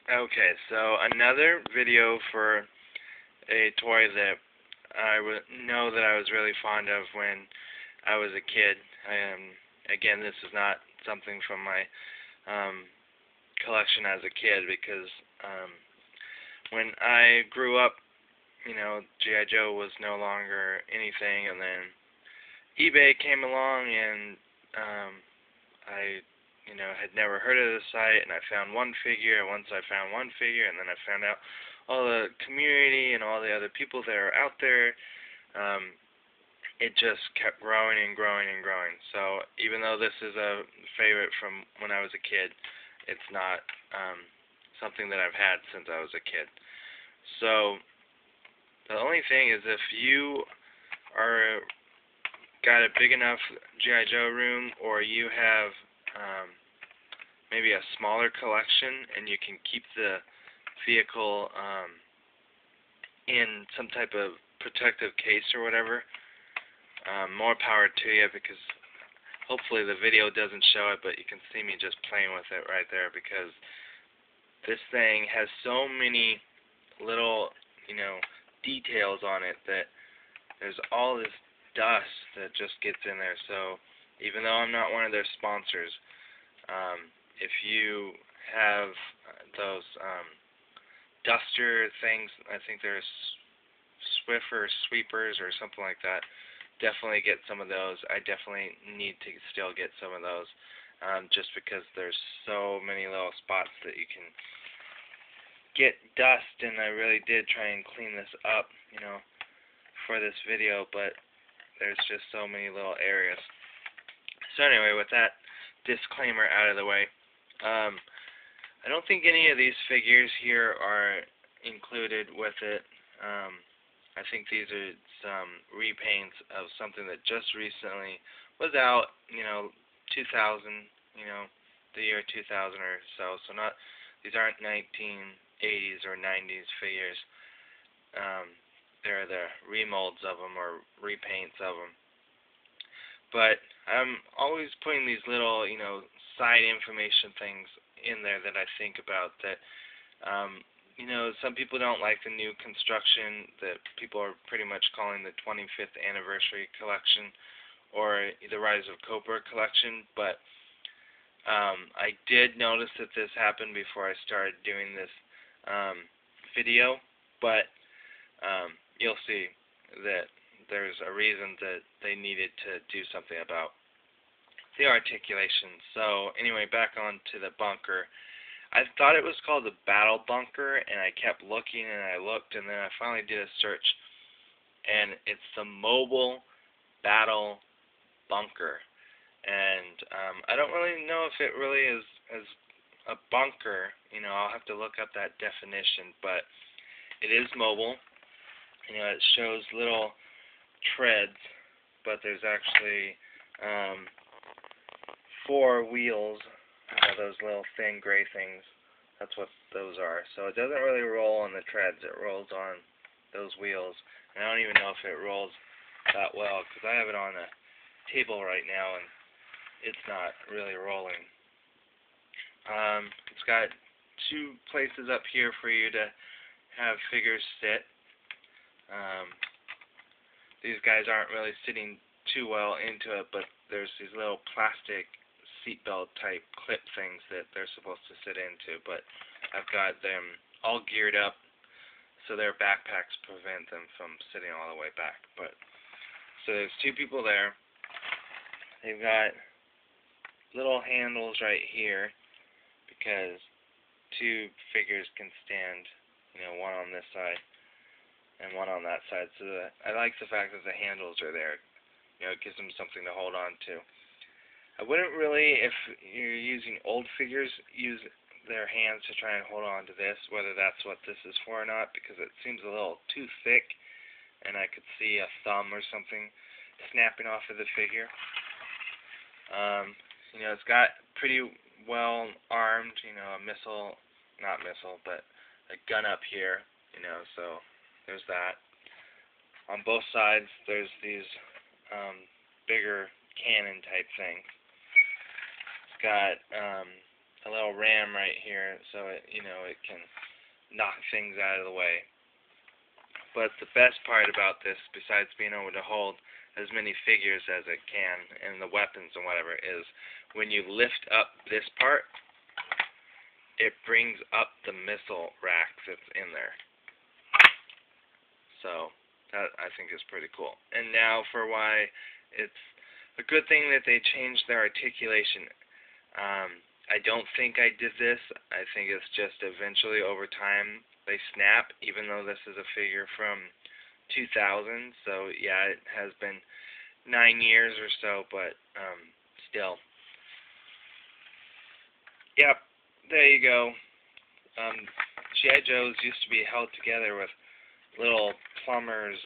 Okay, so another video for a toy that I know that I was really fond of when I was a kid. Again, this is not something from my um, collection as a kid because when I grew up, G.I. Joe was no longer anything, and then eBay came along, and I, had never heard of the site, and I found one figure, and once I found one figure, and then I found out all the community and all the other people that are out there, um, it just kept growing and growing and growing. So even though this is a favorite from when I was a kid, it's not something that I've had since I was a kid. So the only thing is if you are got a big enough G.I. Joe room, or you have maybe a smaller collection and you can keep the vehicle in some type of protective case or whatever, more power to you, because hopefully the video doesn't show it, but you can see me just playing with it right there, because this thing has so many little, details on it that there's all this dust that just gets in there. So even though I'm not one of their sponsors, if you have those duster things, I think there's Swiffer sweepers or something like that, definitely get some of those. I definitely need to still get some of those, just because there's so many little spots that you can get dust, and I really did try and clean this up, for this video, but there's just so many little areas. So anyway, with that disclaimer out of the way, I don't think any of these figures here are included with it. I think these are some repaints of something that just recently was out, 2000, the year 2000 or so. So not, these aren't 1980s or 90s figures. They're the remolds of them or repaints of them. But I'm always putting these little, side information things in there that I think about that, some people don't like the new construction that people are pretty much calling the 25th anniversary collection or the Rise of Cobra collection, but I did notice that this happened before I started doing this video, but you'll see that there's a reason that they needed to do something about the articulation. So anyway, back on to the bunker. I thought it was called the Battle Bunker, and I kept looking and I looked, and then I finally did a search, and it's the Mobile Battle Bunker. And I don't really know if it really is a bunker. I'll have to look up that definition, but it is mobile. It shows little treads, but there's actually 4 wheels, those little thin gray things. That's what those are. So it doesn't really roll on the treads. It rolls on those wheels. And I don't even know if it rolls that well, because I have it on a table right now, and it's not really rolling. It's got 2 places up here for you to have figures sit. These guys aren't really sitting too well into it, but there's these little plastic seatbelt type clip things that they're supposed to sit into, but I've got them all geared up so their backpacks prevent them from sitting all the way back. But so there's 2 people there. They've got little handles right here because 2 figures can stand, one on this side and one on that side. So I like the fact that the handles are there. It gives them something to hold on to. I wouldn't really, if you're using old figures, use their hands to try and hold on to this, whether that's what this is for or not, because it seems a little too thick, and I could see a thumb or something snapping off of the figure. It's got pretty well armed, a missile, not missile, but a gun up here, so there's that. On both sides, there's these bigger cannon type things. It's got a little ram right here, so it it can knock things out of the way. But the best part about this, besides being able to hold as many figures as it can and the weapons and whatever, is when you lift up this part, it brings up the missile rack that's in there. So that I think is pretty cool. And now for why it's a good thing that they changed their articulation. I don't think I did this. I think it's just eventually over time they snap, even though this is a figure from 2000. So yeah, it has been 9 years or so, but still. Yep, there you go. G.I. Joes used to be held together with little plumbers,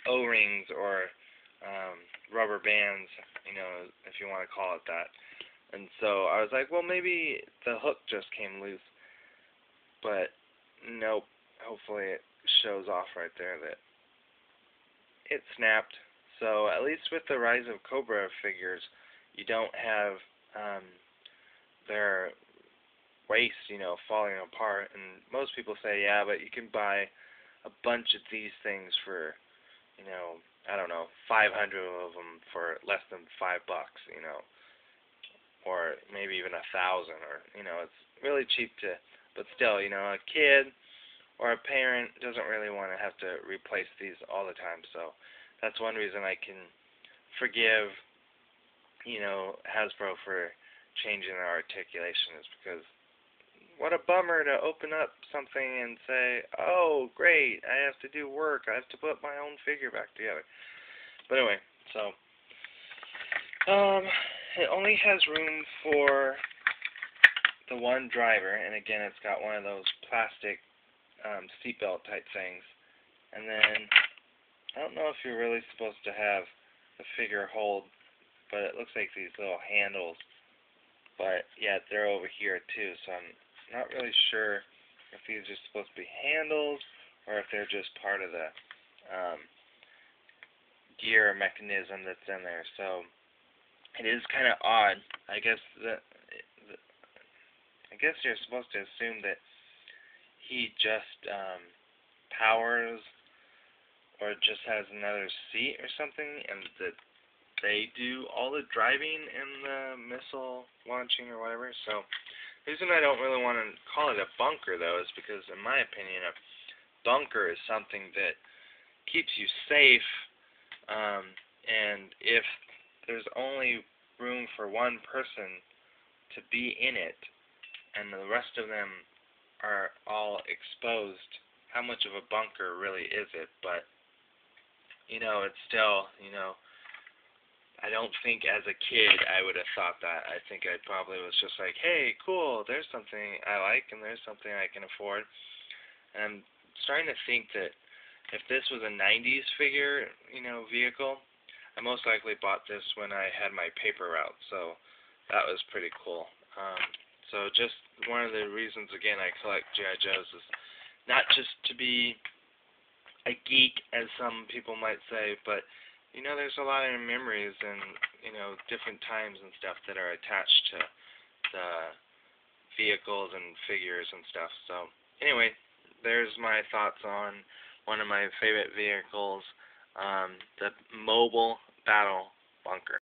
O-rings, or rubber bands, if you want to call it that. And so I was like, well, maybe the hook just came loose. But nope, hopefully it shows off right there that it snapped. So at least with the Rise of Cobra figures, you don't have their waist, falling apart. And most people say, yeah, but you can buy a bunch of these things for, I don't know, 500 of them for less than $5, or maybe even 1,000, or it's really cheap to. But still, a kid or a parent doesn't really want to have to replace these all the time. So that's one reason I can forgive, Hasbro for changing their articulation, is because what a bummer to open up something and say, oh, great, I have to do work. I have to put my own figure back together. But anyway, so it only has room for the one driver, and again, it's got one of those plastic seatbelt type things. And then I don't know if you're really supposed to have the figure hold, but it looks like these little handles. But yeah, they're over here too, so I'm not really sure if these are supposed to be handles or if they're just part of the gear mechanism that's in there. So it is kind of odd. I guess you're supposed to assume that he just powers or just has another seat or something, and that they do all the driving and the missile launching or whatever. So the reason I don't really want to call it a bunker, though, is because, in my opinion, a bunker is something that keeps you safe, and if there's only room for one person to be in it, and the rest of them are all exposed, how much of a bunker really is it? But, it's still, I don't think as a kid I would have thought that. I think I probably was just like, hey, cool, there's something I like and there's something I can afford. And I'm starting to think that if this was a 90s figure, vehicle, I most likely bought this when I had my paper route, so that was pretty cool. So just one of the reasons, again, I collect G.I. Joes is not just to be a geek, as some people might say, but there's a lot of memories and, different times and stuff that are attached to the vehicles and figures and stuff. So, anyway, there's my thoughts on one of my favorite vehicles, the Mobile Battle Bunker.